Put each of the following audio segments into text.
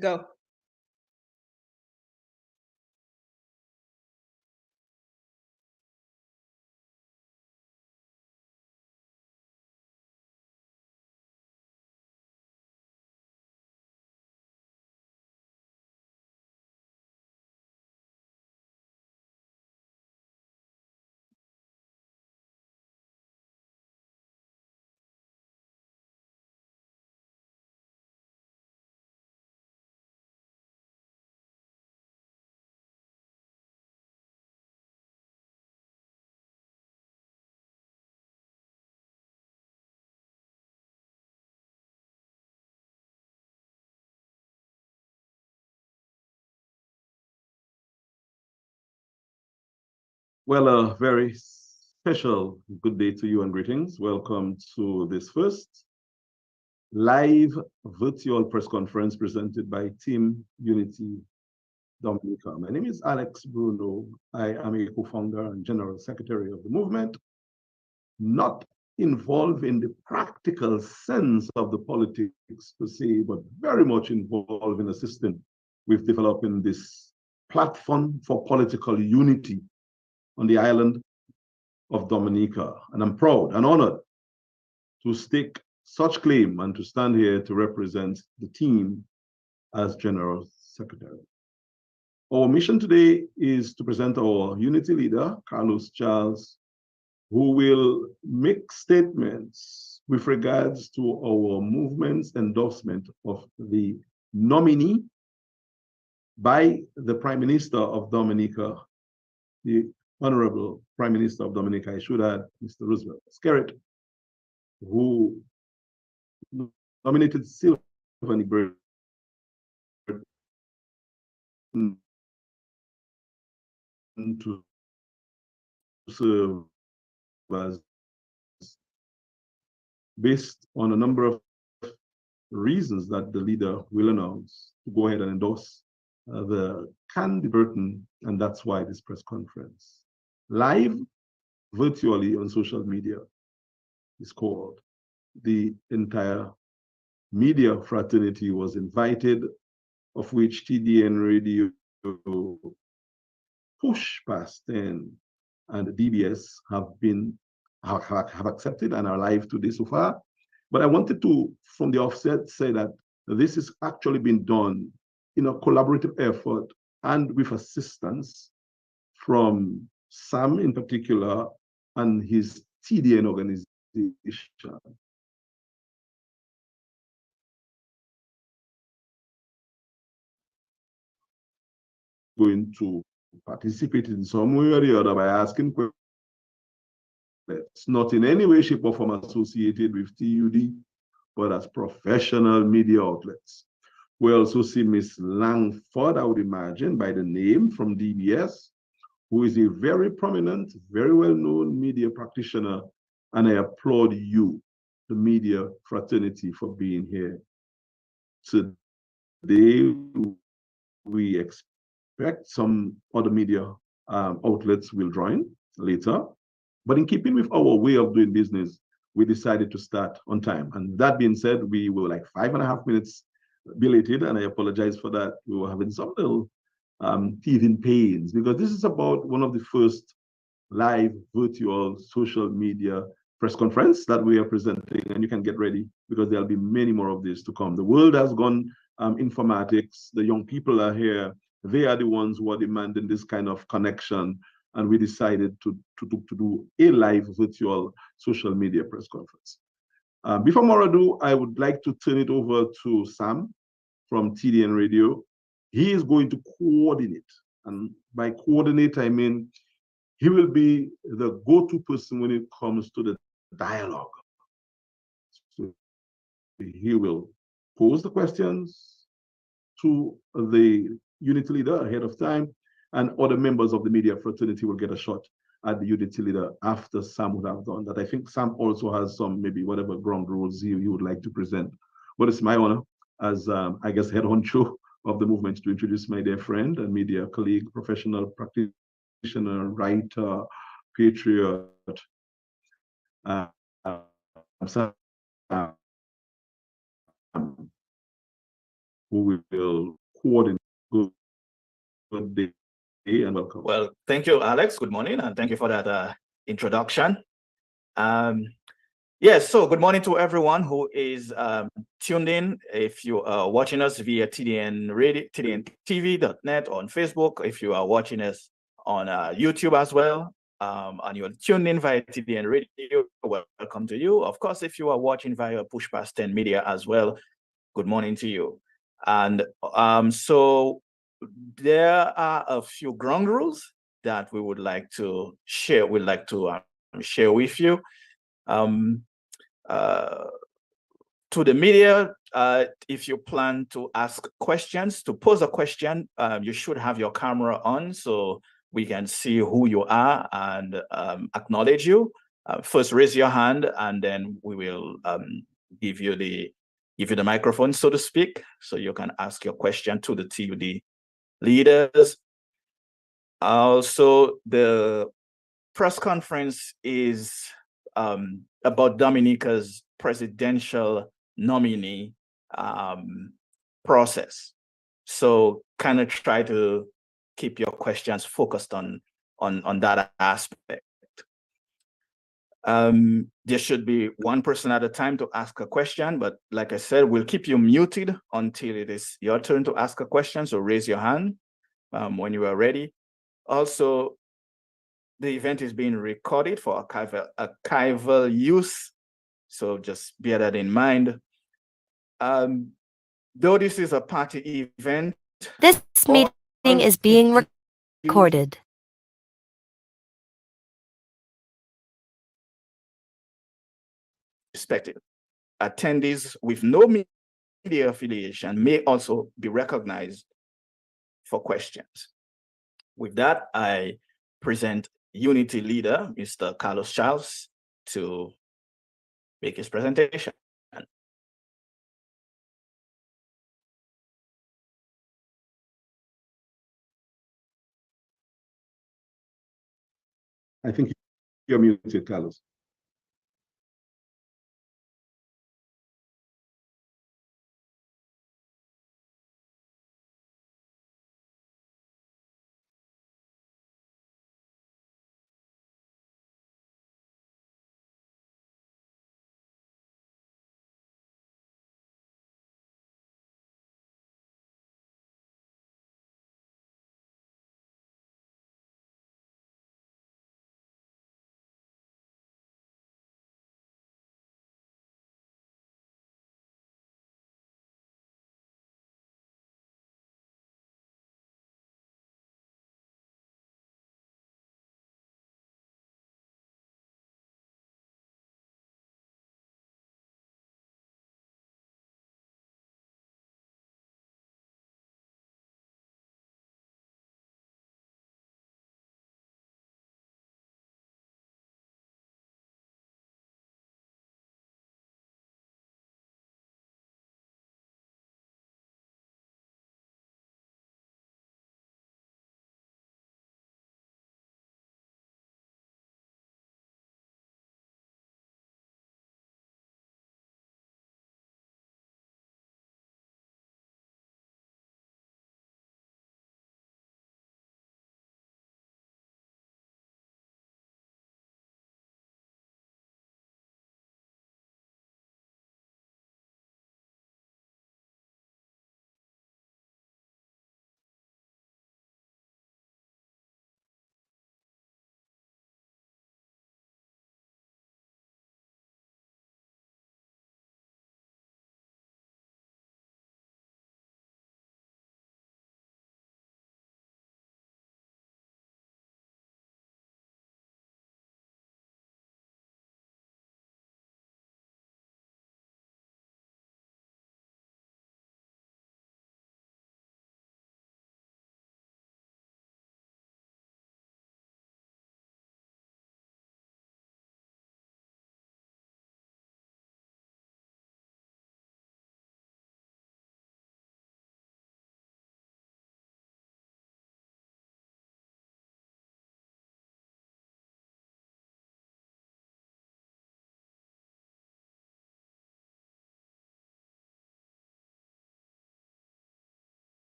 Go. Well, a very special good day to you and greetings. Welcome to this first live virtual press conference presented by Team Unity Dominica. My name is Alex Bruno. I am a co-founder and general secretary of the movement, not involved in the practical sense of the politics per se, but very much involved in assisting with developing this platform for political unity on the island of Dominica. And I'm proud and honored to stake such claim and to stand here to represent the team as General Secretary. Our mission today is to present our unity leader, Carlos Charles, who will make statements with regards to our movement's endorsement of the nominee by the Prime Minister of Dominica, the Honorable Prime Minister of Dominica, I should add, Mr. Roosevelt Skerrit, who nominated Sylvanie Burton to serve as, based on a number of reasons that the leader will announce, to go ahead and endorse the Candy Burton, and that's why this press conference, live virtually on social media, is called. The entire media fraternity was invited, of which TDN Radio, Push Past 10, and DBS have accepted and are live today so far. But I wanted to, from the offset, say that this is actually being done in a collaborative effort and with assistance from Sam in particular and his TDN organization. Going to participate in some way or the other by asking questions. It's not in any way, shape, or form associated with TUD, but as professional media outlets. We also see Miss Langford, I would imagine, by the name from DBS, who is a very prominent, very well-known media practitioner, and I applaud you, the media fraternity, for being here. Today, we expect some other media outlets will join later. But in keeping with our way of doing business, we decided to start on time. And that being said, we were like 5.5 minutes belated, and I apologize for that. We were having some little teething pains because this is about one of the first live virtual social media press conference that we are presenting, and you can get ready because there'll be many more of this to come. The world has gone informatics. The young people are here. They are the ones who are demanding this kind of connection, and we decided to do a live virtual social media press conference. Before more ado, I would like to turn it over to Sam from TDN Radio. He is going to coordinate, and by coordinate, I mean he will be the go-to person when it comes to the dialogue. So he will pose the questions to the unity leader ahead of time, and other members of the media fraternity will get a shot at the unity leader after Sam would have done that. I think Sam also has some, maybe whatever ground rules he would like to present. But it's my honor as, I guess, head honcho of the movement to introduce my dear friend and media colleague, professional practitioner, writer, patriot, Sam. who will coordinate. Good day and welcome. Well, thank you, Alex. Good morning, and thank you for that introduction. Yes, so good morning to everyone who is tuned in. If you are watching us via TDN Radio, TDNTV.net on Facebook, if you are watching us on YouTube as well, and you're tuned in via TDN Radio, welcome to you. Of course, if you are watching via Push Past 10 Media as well, good morning to you. And so there are a few ground rules that we would like to share. We'd like to share with you. To the media, if you plan to ask questions, to pose a question, you should have your camera on so we can see who you are and acknowledge you. First, raise your hand, and then we will give you the microphone, so to speak, so you can ask your question to the TUD leaders. Also, the press conference is about Dominica's presidential nominee process. So kind of try to keep your questions focused on that aspect. There should be one person at a time to ask a question, but like I said, we'll keep you muted until it is your turn to ask a question. So raise your hand when you are ready. Also, the event is being recorded for archival use, so just bear that in mind. Though this is a party event, this meeting is being recorded. Respected. Attendees with no media affiliation may also be recognized for questions. With that, I present Unity leader, Mr. Carlos Charles, to make his presentation. I think you're muted, Carlos.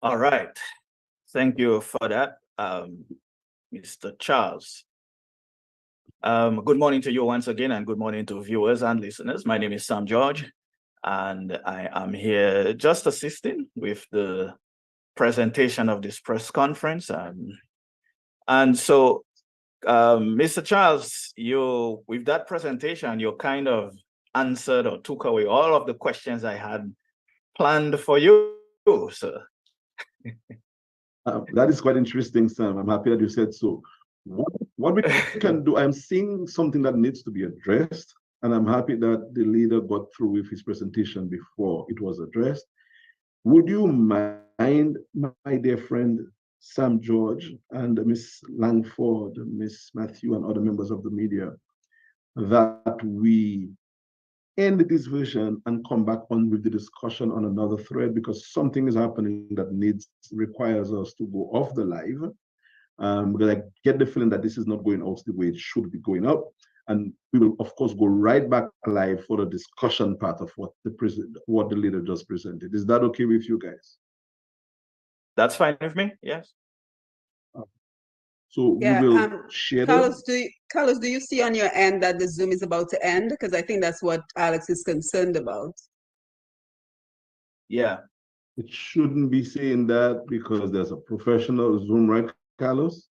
All right. Thank you for that, Mr. Charles. Good morning to you once again, and good morning to viewers and listeners. My name is Sam George, and I am here just assisting with the presentation of this press conference. And so, Mr. Charles, you, with that presentation, you kind of answered or took away all of the questions I had planned for you, sir. That is quite interesting, Sam. I'm happy that you said so. What we can do, I'm seeing something that needs to be addressed, and I'm happy that the leader got through with his presentation before it was addressed. Would you mind, my dear friend Sam George and Miss Langford, Miss Matthew, and other members of the media, that we end this version and come back on with the discussion on another thread, because something is happening that requires us to go off the live. Because I get the feeling that this is not going out the way it should be going out. And we will, of course, go right back live for the discussion part of what the leader just presented. Is that okay with you guys? That's fine with me, yes. So yeah, we will share Carlos, Carlos, do you see on your end that the Zoom is about to end? Because I think that's what Alex is concerned about. Yeah. It shouldn't be saying that because there's a professional Zoom, right, Carlos?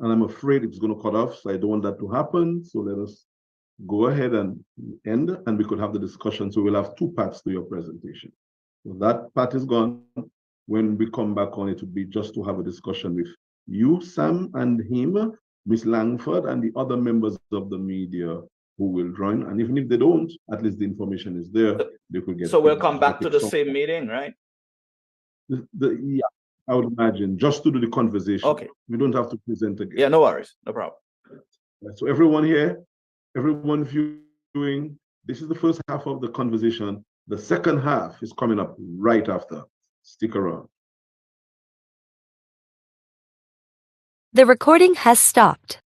And I'm afraid it's going to cut off, so I don't want that to happen. So let us go ahead and end, and we could have the discussion. So we'll have two parts to your presentation. So that part is gone. When we come back on, it will be just to have a discussion with you, Sam, and him, Miss Langford, and the other members of the media who will join. And even if they don't, at least the information is there. They could get. So we'll come back to the same meeting, right? Yeah, I would imagine, just to do the conversation. Okay. We don't have to present again. Yeah, no worries, no problem. So everyone here, everyone viewing, this is the first half of the conversation. The second half is coming up right after. Stick around. The recording has stopped.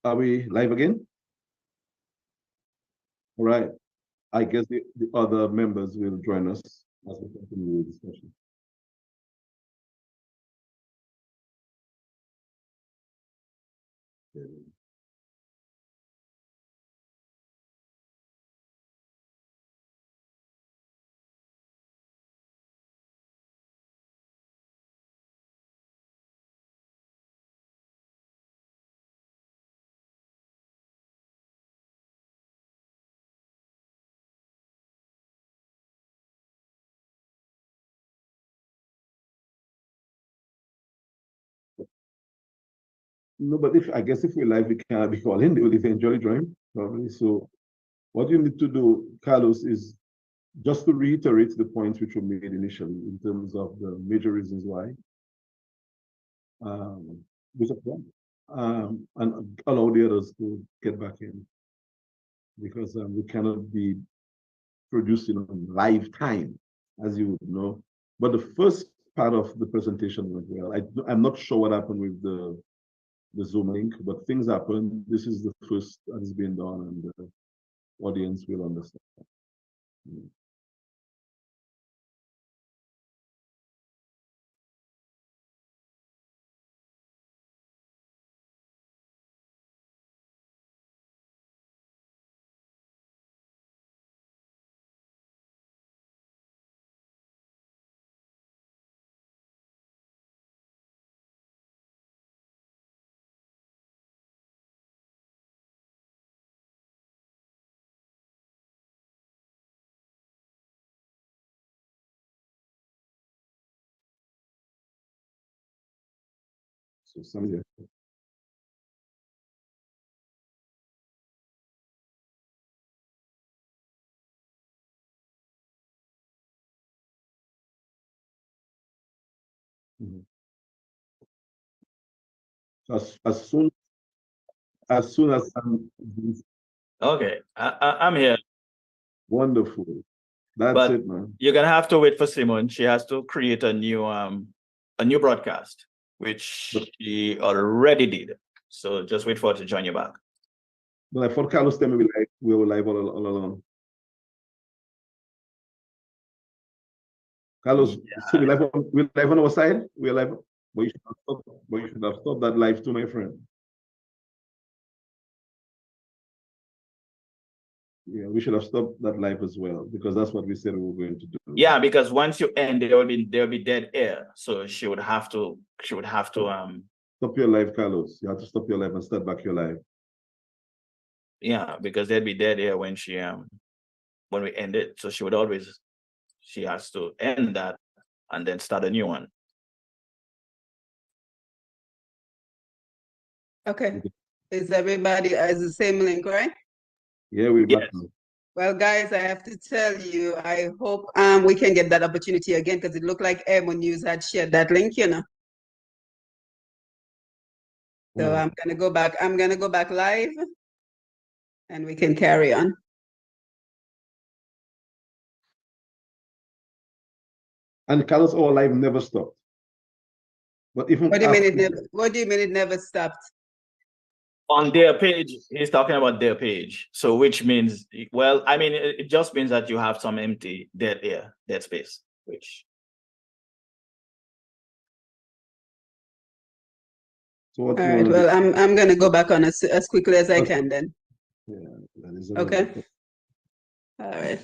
Are we live again? All right. I guess the other members will join us as we continue the discussion. No, but I guess if we're live, we can't be calling. They will eventually join, probably. So what you need to do, Carlos, is just to reiterate the points which were made initially in terms of the major reasons why. Um, with and allow the others to get back in because we cannot be producing on live time, as you would know. But the first part of the presentation went well. I'm not sure what happened with the Zoom link, but things happen. This is the first that is being done, and the audience will understand. So somebody. Mhm. As soon as Okay, I'm here. wonderful. That's But it, man. you're gonna have to wait for Simone. She has to create a new broadcast, which she already did. So just wait for her to join you back. But I thought Carlos tell me we were live all along. Carlos, so we live on our side. We're live, but you should have stopped. But you should have stopped that live too, my friend. Yeah, we should have stopped that live as well because that's what we said we were going to do. Yeah, because once you end, there will be dead air. So she would have to Stop your live, Carlos. You have to stop your live and start back your live. yeah, because there'd be dead air when when we end it. So she has to end that and then start a new one. Okay. Is everybody has the same link, right? Yeah, we're back Yes. now. Well, guys, I have to tell you, I hope we can get that opportunity again because it looked like AM News had shared that link, you know. So I'm gonna go back. I'm gonna go back live, and we can carry on. And Carlos, our live never stopped. But even What do you mean after, it never? What do you mean it never stopped? On their page, he's talking about their page. So which means, well, I mean, it just means that you have some empty dead air, dead space, which. So what All you right. want to Well, do? I'm gonna go back on as quickly as I Okay. can then. Yeah, that is Okay. All right.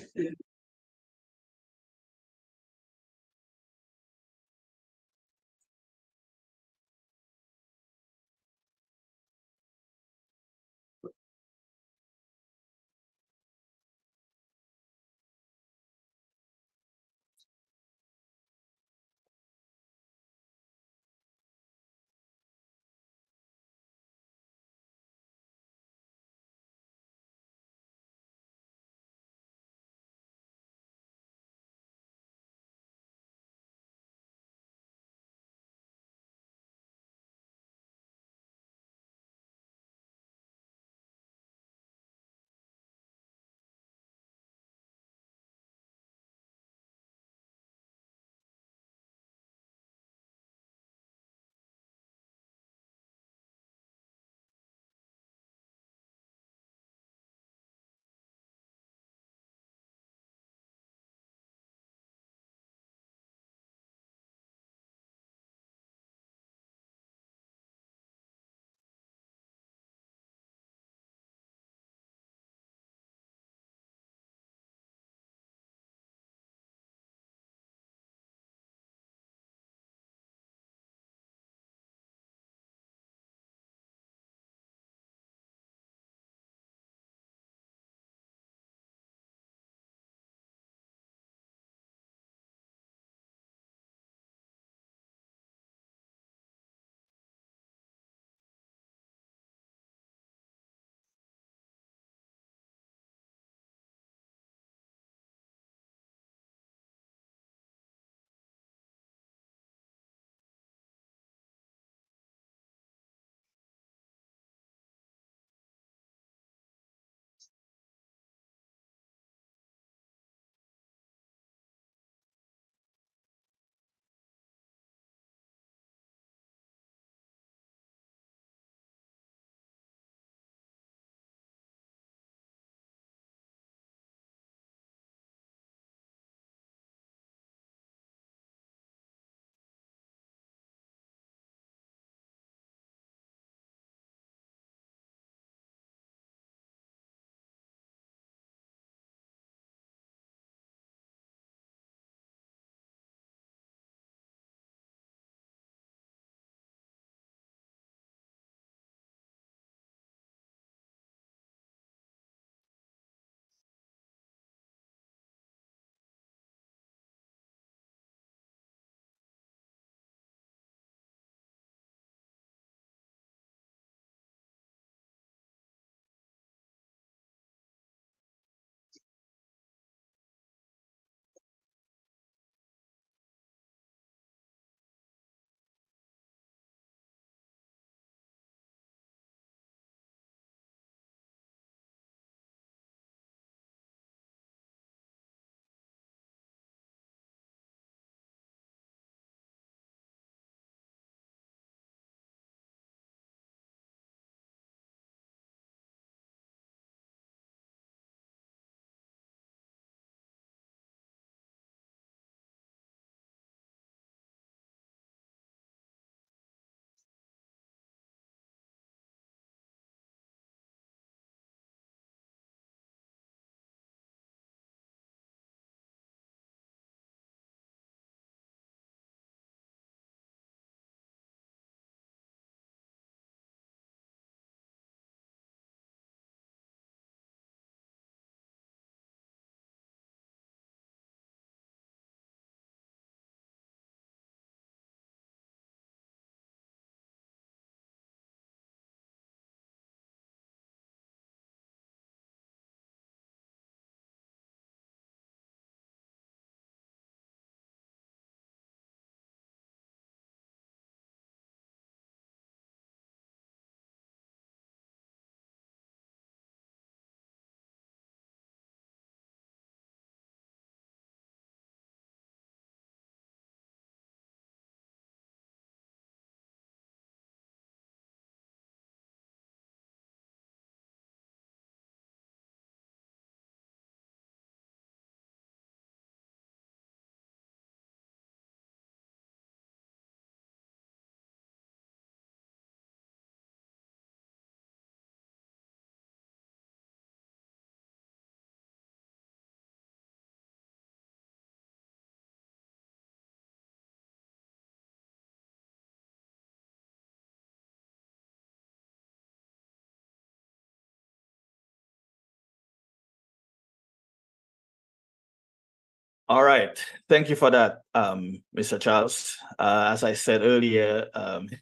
All right. Thank you for that, Mr. Charles. As I said earlier,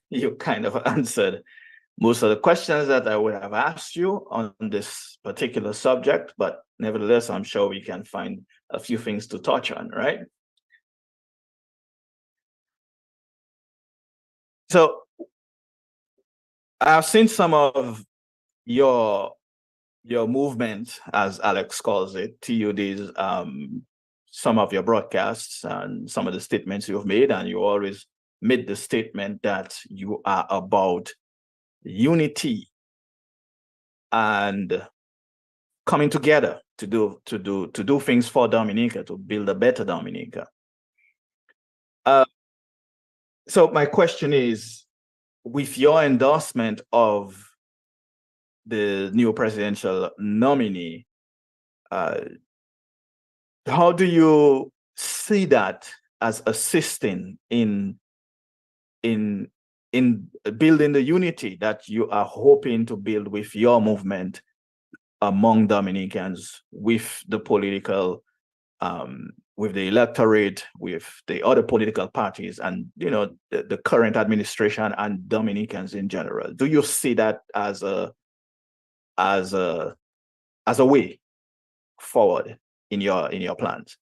you kind of answered most of the questions that I would have asked you on this particular subject, but nevertheless, I'm sure we can find a few things to touch on, right? So I've seen some of your movement, as Alex calls it, TUD's, some of your broadcasts and some of the statements you've made, and you always made the statement that you are about unity and coming together to do things for Dominica, to build a better Dominica. So my question is, with your endorsement of the new presidential nominee, how do you see that as assisting in building the unity that you are hoping to build with your movement among Dominicans, with the political, with the electorate, with the other political parties, and the current administration and Dominicans in general? Do you see that as a way forward in your plans?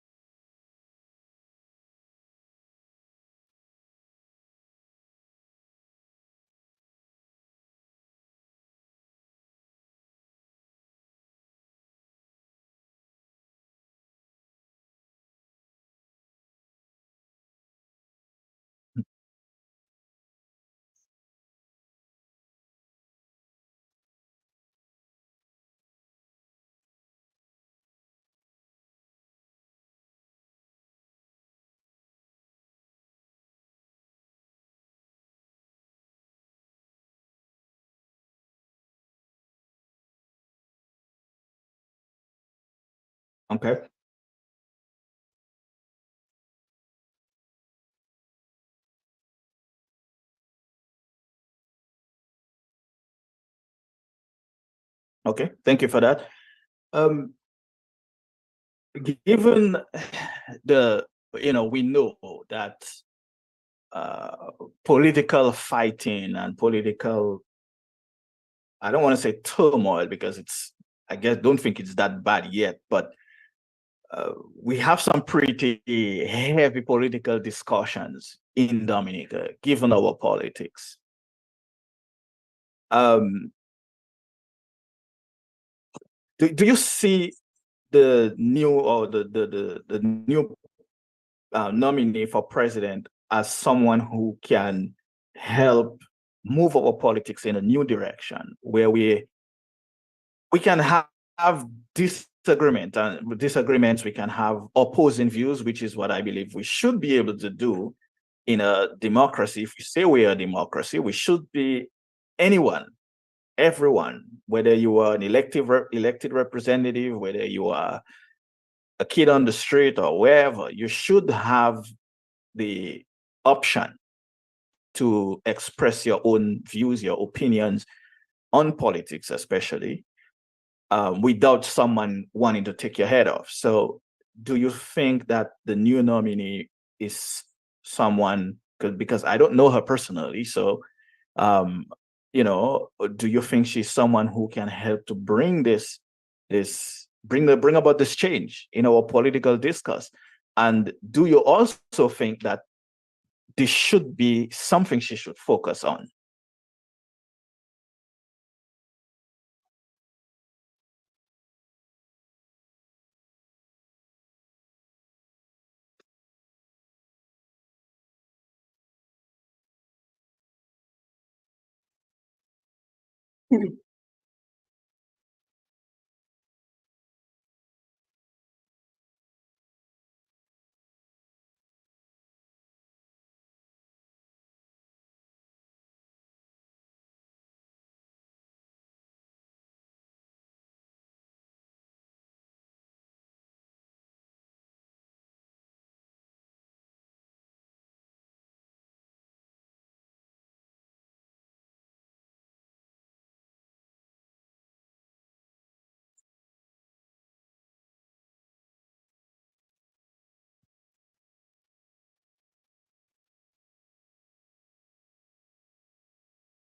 Okay. Okay, thank you for that. Given we know that political fighting and political, I don't want to say turmoil, because I guess, don't think it's that bad yet, but we have some pretty heavy political discussions in Dominica, given our politics. Do you see the new, or the new nominee for president as someone who can help move our politics in a new direction, where we can have disagreements, we can have opposing views, which is what I believe we should be able to do in a democracy? If we say we are a democracy, we should be everyone, whether you are an elected representative, whether you are a kid on the street or wherever, you should have the option to express your own views, your opinions on politics, especially, without someone wanting to take your head off. So do you think that the new nominee is someone, because I don't know her personally, so do you think she's someone who can help to bring bring about this change in our political discourse? And do you also think that this should be something she should focus on?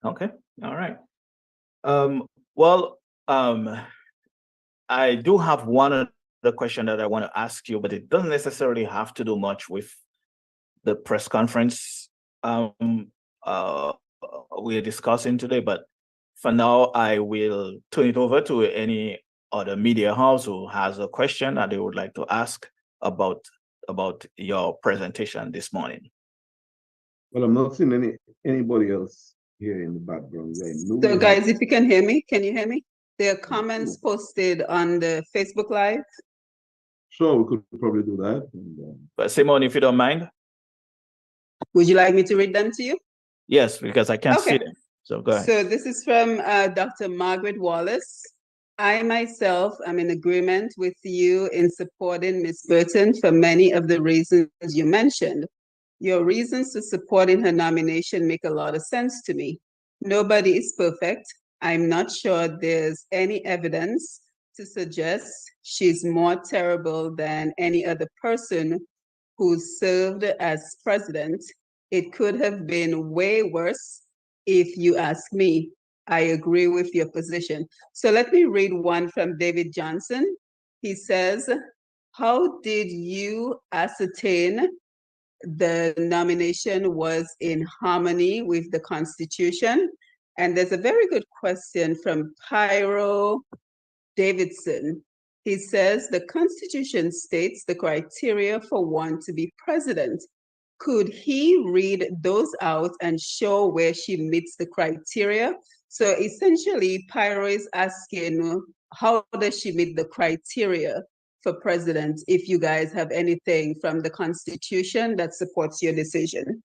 Okay. All right. Well, I do have one other question that I want to ask you, but it doesn't necessarily have to do much with the press conference uh, we're discussing today. But for now, I will turn it over to any other media house who has a question that they would like to ask about your presentation this morning. Well, I'm not seeing anybody else here in the background. I know So we have- guys, if you can hear me, can you hear me? There are comments posted on the Facebook Live. Sure, we could probably do that. But Simone, if you don't mind. Would you like me to read them to you? Yes, because I can't see Okay. them. So go ahead. So this is from Dr. Margaret Wallace. I myself am in agreement with you in supporting Ms. Burton for many of the reasons you mentioned. Your reasons to supporting her nomination make a lot of sense to me. Nobody is perfect. I'm not sure there's any evidence to suggest she's more terrible than any other person who served as president. It could have been way worse if you ask me. I agree with your position. So let me read one from David Johnson. He says, how did you ascertain the nomination was in harmony with the Constitution? And there's a very good question from Pyro Davidson. He says the Constitution states the criteria for one to be president. Could he read those out and show where she meets the criteria? So essentially, Pyro is asking, how does she meet the criteria for president, if you guys have anything from the Constitution that supports your decision?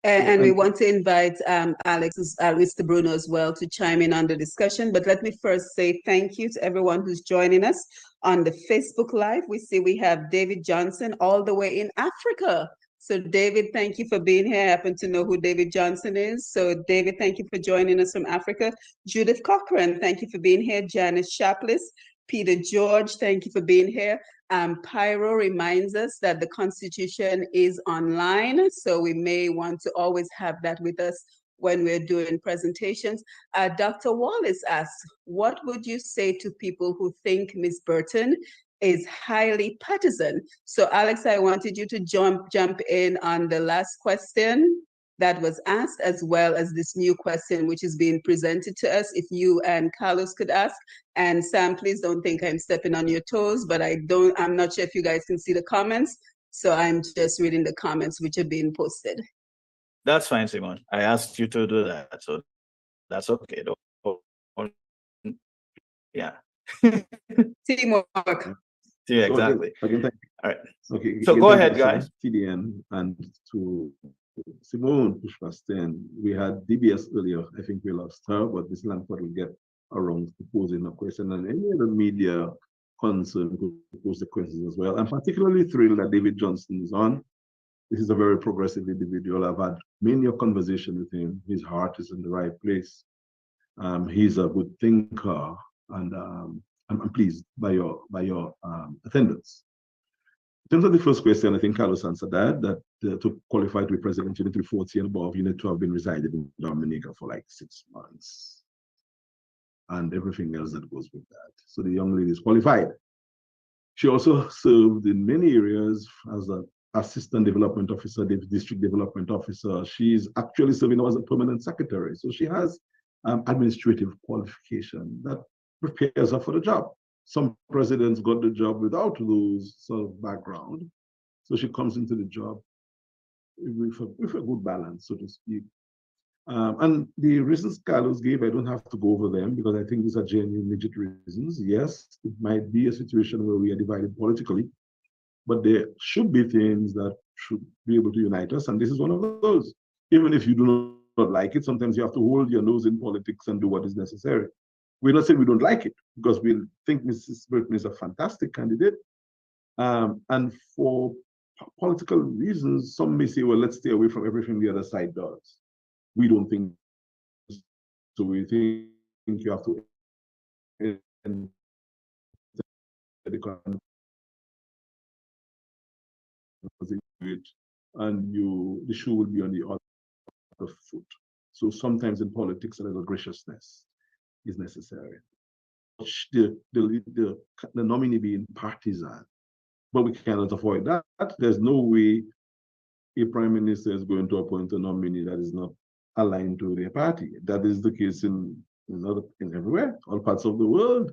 And we want to invite Mr. Bruno as well to chime in on the discussion. But let me first say thank you to everyone who's joining us on the Facebook Live. We see we have David Johnson all the way in Africa. So David, thank you for being here. I happen to know who David Johnson is. So David, thank you for joining us from Africa. Judith Cochran, thank you for being here. Janice Shaplis, Peter George, thank you for being here. Pyro reminds us that the Constitution is online, so we may want to always have that with us when we're doing presentations. Dr. Wallace asks, what would you say to people who think Ms. Burton is highly partisan? So Alex, I wanted you to jump in on the last question that was asked, as well as this new question which is being presented to us. If you and Carlos could ask, and Sam, please don't think I'm stepping on your toes, but I'm not sure if you guys can see the comments, so I'm just reading the comments which are being posted. That's fine, Simon. I asked you to do that, so that's okay. Yeah. Teamwork. Yeah, exactly. Again, thank you. All right. Okay. So go ahead, guys. TDN and to Simone Pushpasten. We had DBS earlier. I think we lost her, but Ms. Langford will get around to posing a question, and any other media concern could pose the questions as well. I'm particularly thrilled that David Johnson is on. This is a very progressive individual. I've had many a conversation with him. His heart is in the right place. He's a good thinker, and I'm pleased by your attendance. In terms of the first question, I think Carlos answered that to qualify to be president, you need to be 40 and above. You need to have been residing in Dominica for like 6 months, and everything else that goes with that. So the young lady is qualified. She also served in many areas as an assistant development officer, district development officer. She's actually serving as a permanent secretary. So she has administrative qualification that prepares her for the job. Some presidents got the job without those sort of background. So she comes into the job with a good balance, so to speak. And the reasons Carlos gave, I don't have to go over them because I think these are genuine, legit reasons. Yes, it might be a situation where we are divided politically, but there should be things that should be able to unite us. And this is one of those. Even if you do not like it, sometimes you have to hold your nose in politics and do what is necessary. We're not saying we don't like it because we think Mrs. Burton is a fantastic candidate. And for political reasons, some may say, well, let's stay away from everything the other side does. We don't think so. We think you have to end and the shoe will be on the other foot. So sometimes in politics, a little graciousness is necessary. The nominee being partisan, but we cannot avoid that. There's no way a prime minister is going to appoint a nominee that is not aligned to their party. That is the case in everywhere, all parts of the world.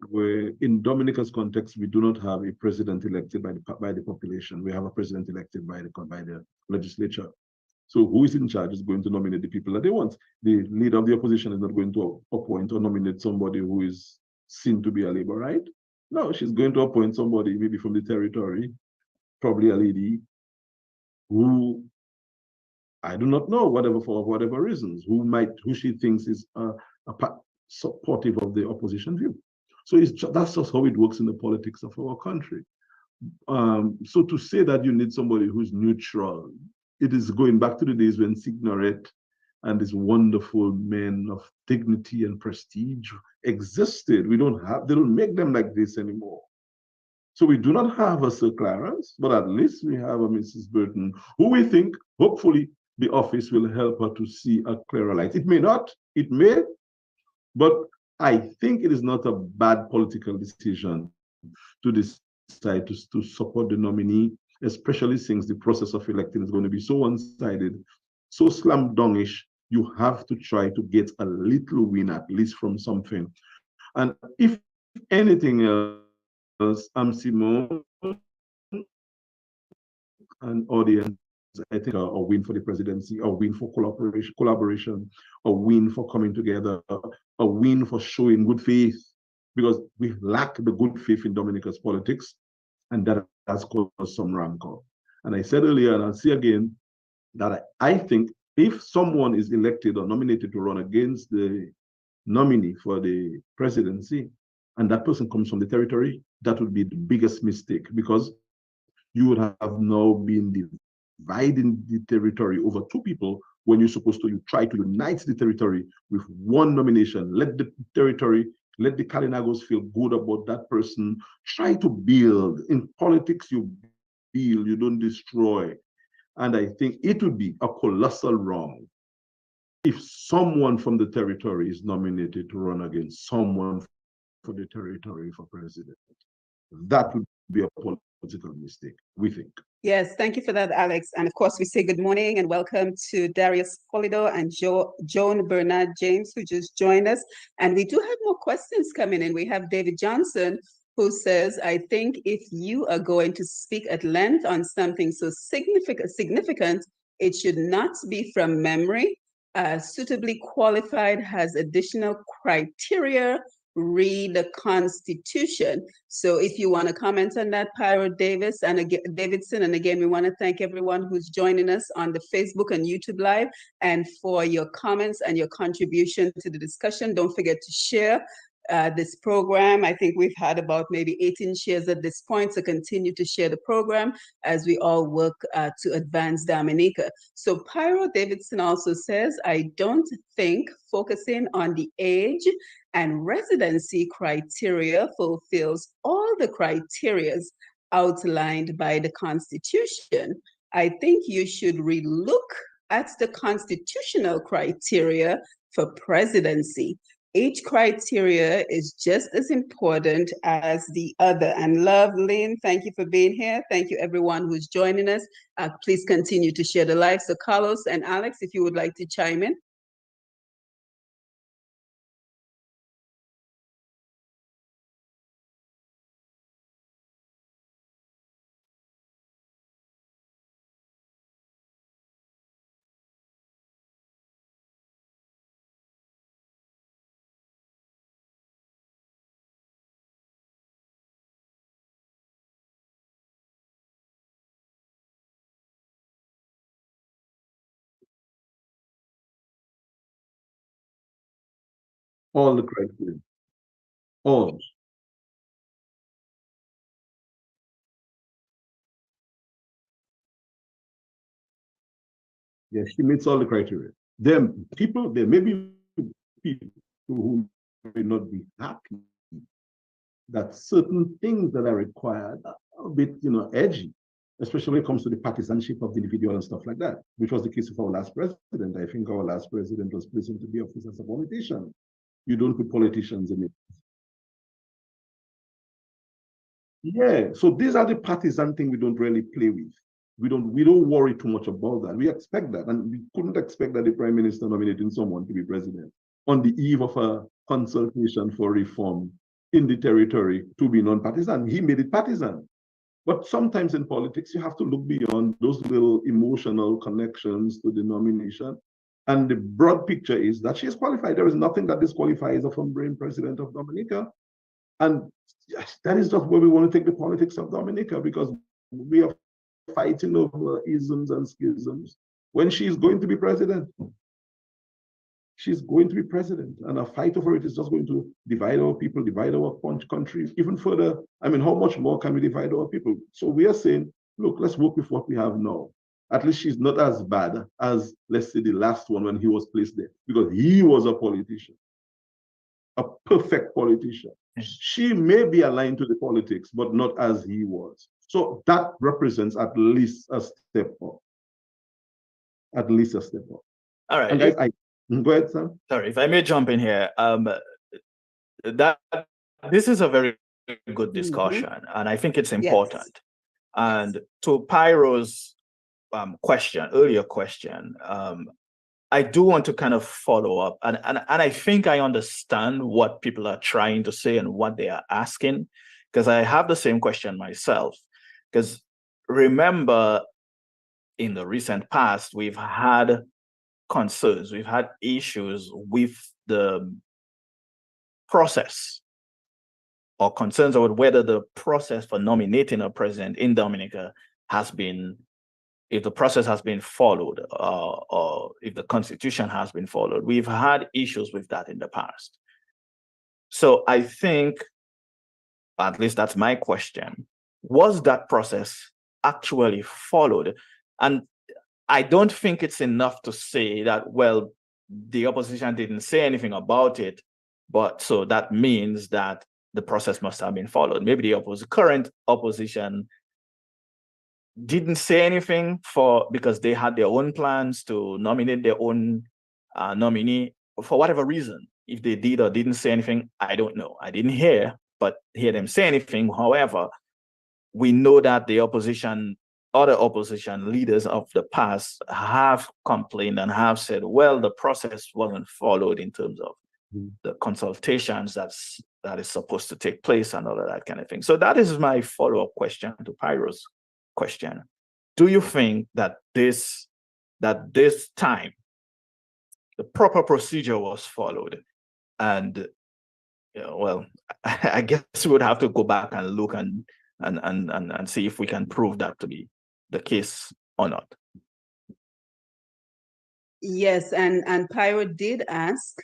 Where in Dominica's context, we do not have a president elected by the population. We have a president elected by the legislature. So who is in charge is going to nominate the people that they want. The leader of the opposition is not going to appoint or nominate somebody who is seen to be a Labourite. No, she's going to appoint somebody maybe from the territory, probably a lady who I do not know, for whatever reasons, who she thinks is supportive of the opposition view. So that's just how it works in the politics of our country. So to say that you need somebody who's neutral, it is going back to the days when Signoret and these wonderful men of dignity and prestige existed. They don't make them like this anymore. So we do not have a Sir Clarence, but at least we have a Mrs. Burton, who we think, hopefully, the office will help her to see a clearer light. It may not, it may, but I think it is not a bad political decision to decide to support the nominee, especially since the process of electing is going to be so one-sided, so slam-dungish. You have to try to get a little win, at least from something. And if anything else, Simone and audience, I think a win for the presidency, a win for collaboration, a win for coming together, a win for showing good faith, because we lack the good faith in Dominica's politics, and that has caused some rancor. And I said earlier, and I'll say again, that I think if someone is elected or nominated to run against the nominee for the presidency, and that person comes from the territory, that would be the biggest mistake, because you would have now been dividing the territory over two people when you're supposed to try to unite the territory with one nomination. Let the territory, let the Kalinagos feel good about that person. Try to build. In politics, you build, you don't destroy. And I think it would be a colossal wrong if someone from the territory is nominated to run against someone for the territory for president. That would be a political mistake, we think. Yes, thank you for that, Alex. And of course, we say good morning and welcome to Darius Polido and Joan Bernard James, who just joined us. And we do have more questions coming in. We have David Johnson, who says, I think if you are going to speak at length on something so significant, it should not be from memory. Suitably qualified has additional criteria. Read the Constitution. So if you want to comment on that, Pyro Davidson, and again, we want to thank everyone who's joining us on the Facebook and YouTube Live, and for your comments and your contribution to the discussion. Don't forget to share this program. I think we've had about maybe 18 shares at this point, so continue to share the program as we all work to advance Dominica. So Pyro Davidson also says, I don't think focusing on the age and residency criteria fulfills all the criteria outlined by the Constitution. I think you should relook at the constitutional criteria for presidency. Each criteria is just as important as the other. And Love, Lynn, thank you for being here. Thank you, everyone who's joining us. Please continue to share the live. So Carlos and Alex, if you would like to chime in. All the criteria. All. Yes, she meets all the criteria. There may be people who may not be happy that certain things that are required are a bit, edgy, especially when it comes to the partisanship of the individual and stuff like that, which was the case of our last president. I think our last president was placed into the office as a politician. You don't put politicians in it. Yeah, so these are the partisan things we don't really play with. We don't worry too much about that. We expect that, and we couldn't expect that the prime minister nominating someone to be president on the eve of a consultation for reform in the territory to be non-partisan. He made it partisan. But sometimes in politics, you have to look beyond those little emotional connections to the nomination. And the broad picture is that she is qualified. There is nothing that disqualifies her from being president of Dominica. And yes, that is just where we want to take the politics of Dominica, because we are fighting over isms and schisms. When she's going to be president, she's going to be president, and a fight over it is just going to divide our people, divide our country even further. I mean, how much more can we divide our people? So we are saying, look, let's work with what we have now. At least she's not as bad as, let's say, the last one when he was placed there, because he was a politician, a perfect politician. She may be aligned to the politics, but not as he was. So that represents at least a step up. At least a step up. All right. And guys, go ahead, Sam. Sorry, if I may jump in here. This is a very good discussion, and I think it's important. Yes. And to Pyro's earlier question, I do want to kind of follow up, and I think I understand what people are trying to say and what they are asking, because I have the same question myself. Because remember, in the recent past, we've had concerns, we've had issues with the process, or concerns about whether the process for nominating a president in Dominica has been if the process has been followed, or if the Constitution has been followed. We've had issues with that in the past. So I think, at least that's my question, was that process actually followed? And I don't think it's enough to say that, well, the opposition didn't say anything about it, but so that means that the process must have been followed. Maybe the current opposition didn't say anything because they had their own plans to nominate their own nominee for whatever reason. If they did or didn't say anything, I don't know. I didn't hear them say anything. However, we know that the other opposition leaders of the past have complained and have said, well, the process wasn't followed in terms of the consultations that is supposed to take place and all of that kind of thing. So that is my follow-up question to Pyro's question. Do you think that this time the proper procedure was followed? And well, I guess we would have to go back and look and see if we can prove that to be the case or not. Yes, and Pyro did ask,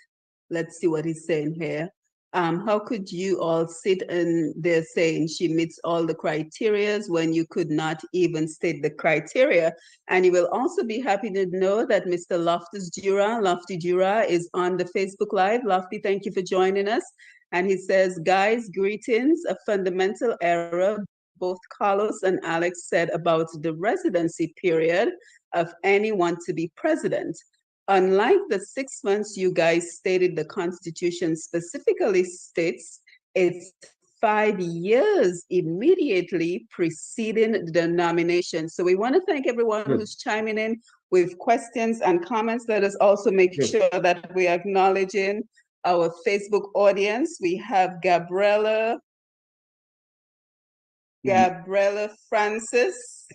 let's see what he's saying here. How could you all sit in there saying she meets all the criterias when you could not even state the criteria? And you will also be happy to know that Mr. Lofty Jura is on the Facebook Live. Lofty, thank you for joining us. And he says, guys, greetings. A fundamental error both Carlos and Alex said about the residency period of anyone to be president. Unlike the 6 months you guys stated, the Constitution specifically states it's 5 years immediately preceding the nomination. So we want to thank everyone who's chiming in with questions and comments. Let us also make sure that we are acknowledging our Facebook audience. We have Gabriella Francis.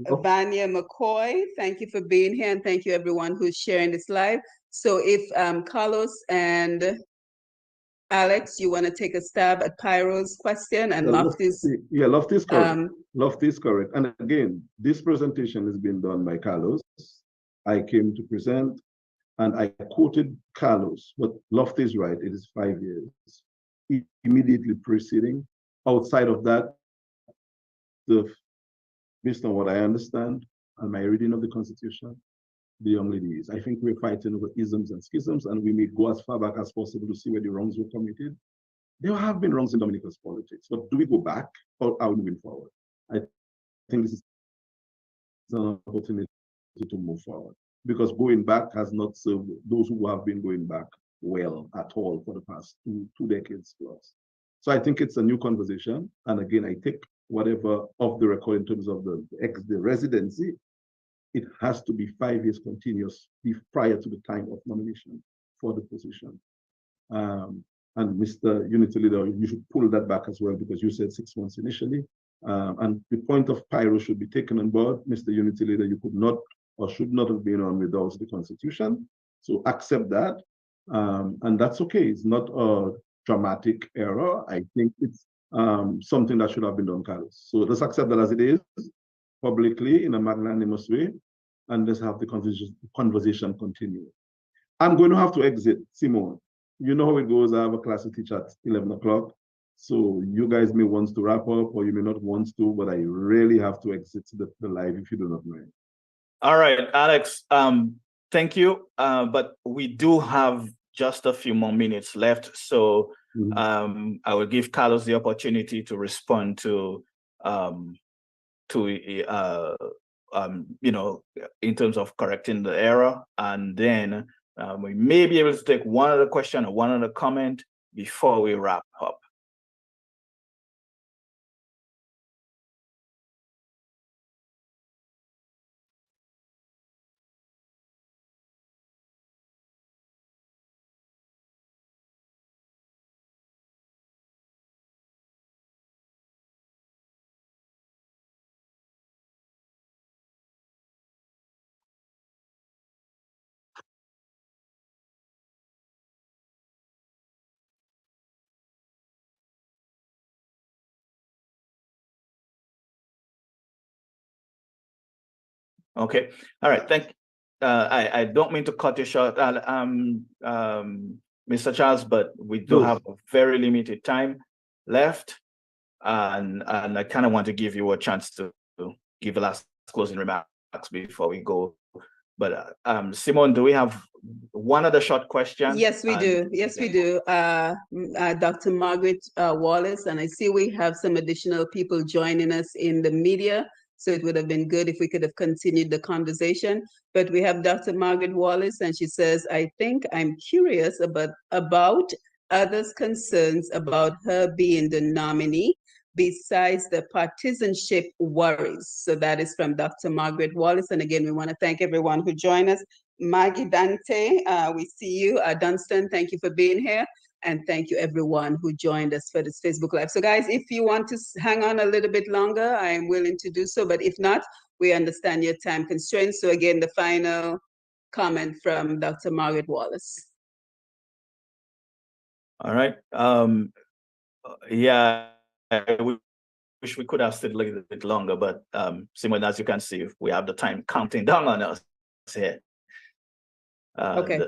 Vanya McCoy, thank you for being here, and thank you everyone who's sharing this live. So if Carlos and Alex, you want to take a stab at Pyro's question, and Lofty's. Yeah, Lofty's correct. Lofty's correct. And again, this presentation is being done by Carlos. I came to present and I quoted Carlos, but Lofty's right, it is 5 years. Immediately preceding. Outside of that, based on what I understand and my reading of the Constitution, the young lady is. I think we're fighting over isms and schisms, and we may go as far back as possible to see where the wrongs were committed. There have been wrongs in Dominica's politics, but do we go back or are we moving forward? I think this is an opportunity to move forward, because going back has not served those who have been going back well at all for the past two decades plus. So I think it's a new conversation. And again, I take whatever off the record in terms of the residency, it has to be 5 years continuous prior to the time of nomination for the position. And Mr. Unity Leader, you should pull that back as well, because you said 6 months initially. And the point of Pyro should be taken on board. Mr. Unity Leader, you could not or should not have been on without the Constitution. So accept that. And that's okay. It's not a dramatic error. I think it's something that should have been done, Carlos. So let's accept that as it is, publicly in a magnanimous way, and let's have the conversation continue. I'm going to have to exit, Simone. You know how it goes. I have a class to teach at 11 o'clock. So you guys may want to wrap up or you may not want to, but I really have to exit the live if you do not mind. All right, Alex, thank you. But we do have just a few more minutes left. So I will give Carlos the opportunity to respond to you know, in terms of correcting the error. And then we may be able to take one other question or one other comment before we wrap up. Okay. All right. I don't mean to cut you short, Mr. Charles, but we do have a very limited time left, and I kind of want to give you a chance to give a last closing remarks before we go. But Simone, do we have one other short question? Yes, we do. Yes, we do. Dr. Margaret Wallace, and I see we have some additional people joining us in the media. So it would have been good if we could have continued the conversation. But we have Dr. Margaret Wallace, and she says, I think I'm curious about others' concerns about her being the nominee besides the partisanship worries. So that is from Dr. Margaret Wallace. And again, we want to thank everyone who joined us. Maggie Dante, we see you. Dunstan, thank you for being here. And thank you everyone who joined us for this Facebook Live. So guys, if you want to hang on a little bit longer, I am willing to do so. But if not, we understand your time constraints. So again, the final comment from Dr. Margaret Wallace. All right. Yeah, I wish we could have stayed a little bit longer, but Simon, as you can see, we have the time counting down on us here. Okay.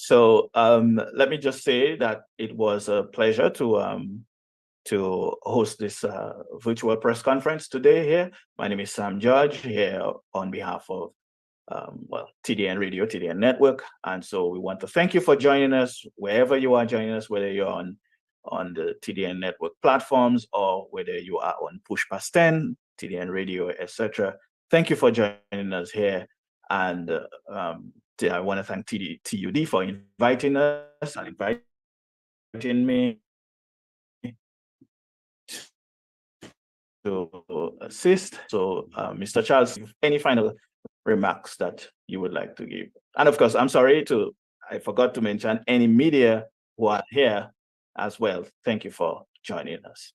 So let me just say that it was a pleasure to host this virtual press conference today here. My name is Sam George here on behalf of TDN Radio, TDN Network. And so we want to thank you for joining us wherever you are joining us, whether you're on the TDN Network platforms or whether you are on Push Past 10, TDN Radio, etc. Thank you for joining us here. And I want to thank TUD for inviting us and inviting me to assist. So, Mr. Charles, any final remarks that you would like to give? And of course, I'm sorry I forgot to mention any media who are here as well. Thank you for joining us.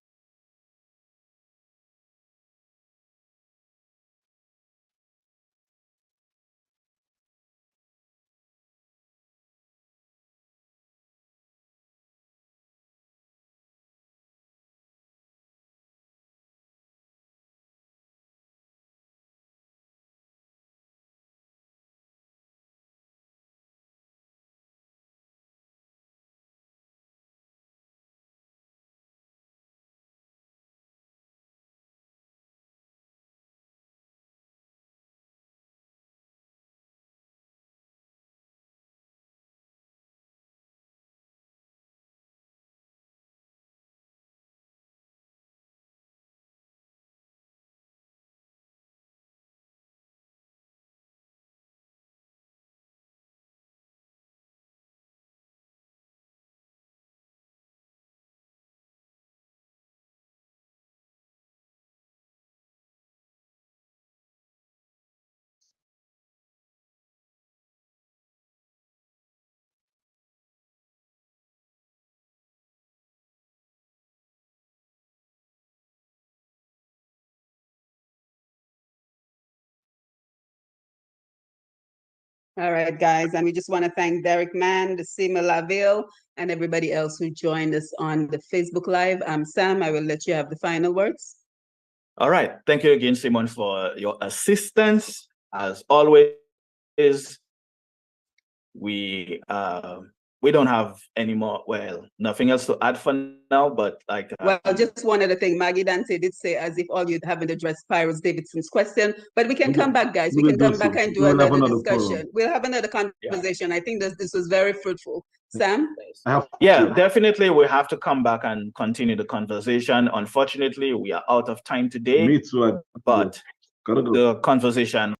All right, guys, and we just want to thank Derek Mann, Sima Laville, and everybody else who joined us on the Facebook Live. Sam, I will let you have the final words. All right. Thank you again, Simon, for your assistance. As always, we don't have any more, nothing else to add for now, but well, just one other thing. Maggie Dante did say as if all you haven't addressed Pyros Davidson's question, but we can come back, guys. We can come back and do another discussion. We'll have another conversation. Yeah. I think this was very fruitful. Sam? Yeah, definitely. We have to come back and continue the conversation. Unfortunately, we are out of time today. Me too. But the conversation